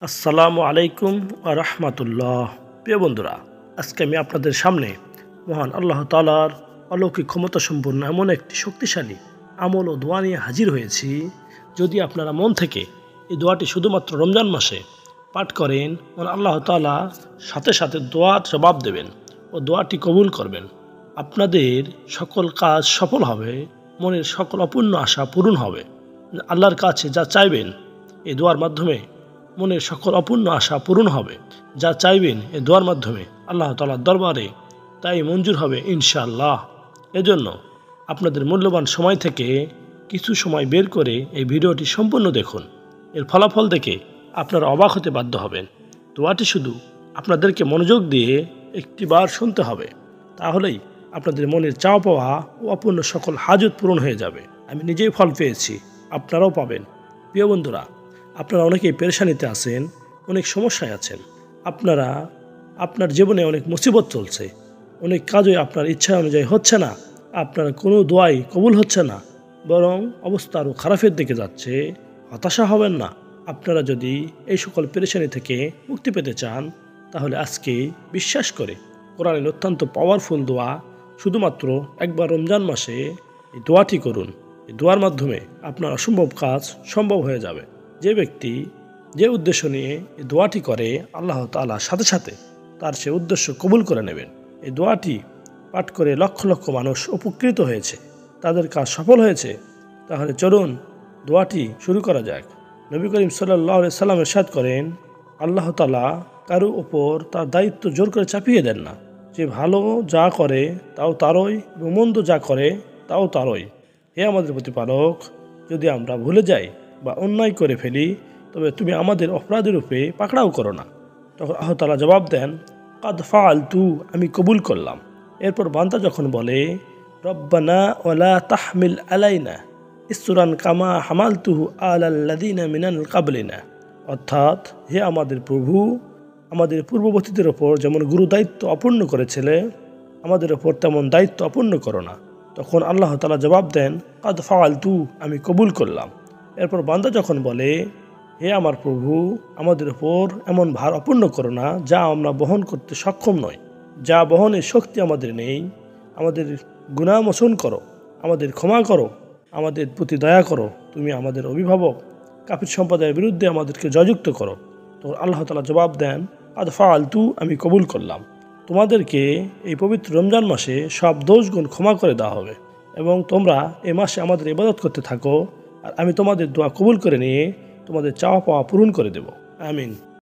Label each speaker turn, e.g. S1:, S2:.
S1: আসসালামু আলাইকুম ওয়া রাহমাতুল্লাহ। প্রিয় বন্ধুরা, আজকে আমি আপনাদের সামনে মহান আল্লাহ তাআলার অলৌকিক ক্ষমতা সম্পন্ন এমন একটি শক্তিশালী আমল ও দোয়া নিয়ে হাজির হয়েছি। যদি আপনারা মন থেকে এই দোয়াটি শুধুমাত্র রমজান মাসে পাঠ করেন, মহান আল্লাহ তাআলা সাথে সাথে দোয়ার জবাব দেবেন ও দোয়াটি কবুল করবেন। আপনাদের সকল কাজ সফল হবে, মনের সকল অপূর্ণ আশা পূরণ হবে। আল্লাহর কাছে যা চাইবেন এই দোয়ার মাধ্যমে মনের সকল অপূর্ণ আশা পূরণ হবে। যা চাইবেন এই দোয়ার মাধ্যমে আল্লাহ তাআলার দরবারে তাই মঞ্জুর হবে ইনশাআল্লাহ। এজন্য আপনাদের মূল্যবান সময় থেকে কিছু সময় বের করে এই ভিডিওটি সম্পূর্ণ দেখুন। এর ফলাফল দেখে আপনারা অবাক হতে বাধ্য হবেন। দোয়াটি শুধু আপনাদেরকে মনোযোগ দিয়ে একটিবার শুনতে হবে, তাহলেই আপনাদের মনের চাওয়া পাওয়া ও অপূর্ণ সকল হাজত পূরণ হয়ে যাবে। আমি নিজেই ফল পেয়েছি, আপনারাও পাবেন। প্রিয় বন্ধুরা, আপনারা অনেকেই পেরেশানিতে আছেন, অনেক সমস্যায় আছেন। আপনার জীবনে অনেক মুসিবত চলছে, অনেক কাজই আপনার ইচ্ছা অনুযায়ী হচ্ছে না, আপনার কোনো দোয়াই কবুল হচ্ছে না, বরং অবস্থা আরও খারাপের দিকে যাচ্ছে। হতাশা হবেন না। আপনারা যদি এই সকল পেরেশানি থেকে মুক্তি পেতে চান, তাহলে আজকে বিশ্বাস করে কোরআনের অত্যন্ত পাওয়ারফুল দোয়া শুধুমাত্র একবার রমজান মাসে এই দোয়াটি করুন। এই দোয়ার মাধ্যমে আপনার অসম্ভব কাজ সম্ভব হয়ে যাবে। যে ব্যক্তি যে উদ্দেশ্য নিয়ে এই দোয়াটি করে, আল্লাহ তাআলা সাথে সাথে তার সে উদ্দেশ্য কবুল করে নেবেন। এই দোয়াটি পাঠ করে লক্ষ লক্ষ মানুষ উপকৃত হয়েছে, তাদের কাজ সফল হয়েছে। তাহলে চলুন দোয়াটি শুরু করা যাক। নবী করিম সাল্লাল্লাহু আলাইহি সাল্লাম ইরশাদ করেন, আল্লাহ তাআলা কারো ওপর তার দায়িত্ব জোর করে চাপিয়ে দেন না। যে ভালো যা করে তাও তারই, এবং মন্দ যা করে তাও তারই। হে আমাদের প্রতিপালক, যদি আমরা ভুলে যাই বা অন্যায় করে ফেলি, তবে তুমি আমাদের অপরাধের রূপে পাকড়াও করো না। তখন আল্লাহ তাআলা জবাব দেন, কাদ ফাআলতু, আমি কবুল করলাম। এরপর বান্দা যখন বলে, রব্বানা ওয়ালা তাহমিল আলাইনা ইসরান কামা হামালতুহু আলাল্লাযিনা মিনাল কাবলিনা, অর্থাৎ হে আমাদের প্রভু, আমাদের পূর্ববর্তীদের ওপর যেমন গুরু দায়িত্ব অপূর্ণ করেছিলে, আমাদের ওপর তেমন দায়িত্ব অপূর্ণ করো না। তখন আল্লাহ তাআলা জবাব দেন, কাদ ফাআলতু, আমি কবুল করলাম। এরপর বান্দা যখন বলে, হে আমার প্রভু, আমাদের ওপর এমন ভার অপূর্ণ করো না যা আমরা বহন করতে সক্ষম নই, যা বহনের শক্তি আমাদের নেই, আমাদের গুনাহ মোচন করো, আমাদের ক্ষমা করো, আমাদের প্রতি দয়া করো, তুমি আমাদের অভিভাবক কাফির সম্প্রদায়ের বিরুদ্ধে আমাদেরকে জয়যুক্ত করো। তো আল্লাহ তাআলা জবাব দেন, কাদ ফাআলতু, আমি কবুল করলাম। তোমাদেরকে এই পবিত্র রমজান মাসে সব দোষগুণ ক্ষমা করে দেওয়া হবে, এবং তোমরা এই মাসে আমাদের ইবাদত করতে থাকো, আর আমি তোমাদের দোয়া কবুল করে নিয়ে তোমাদের চাওয়া পাওয়া পূরণ করে দেব। আমিন।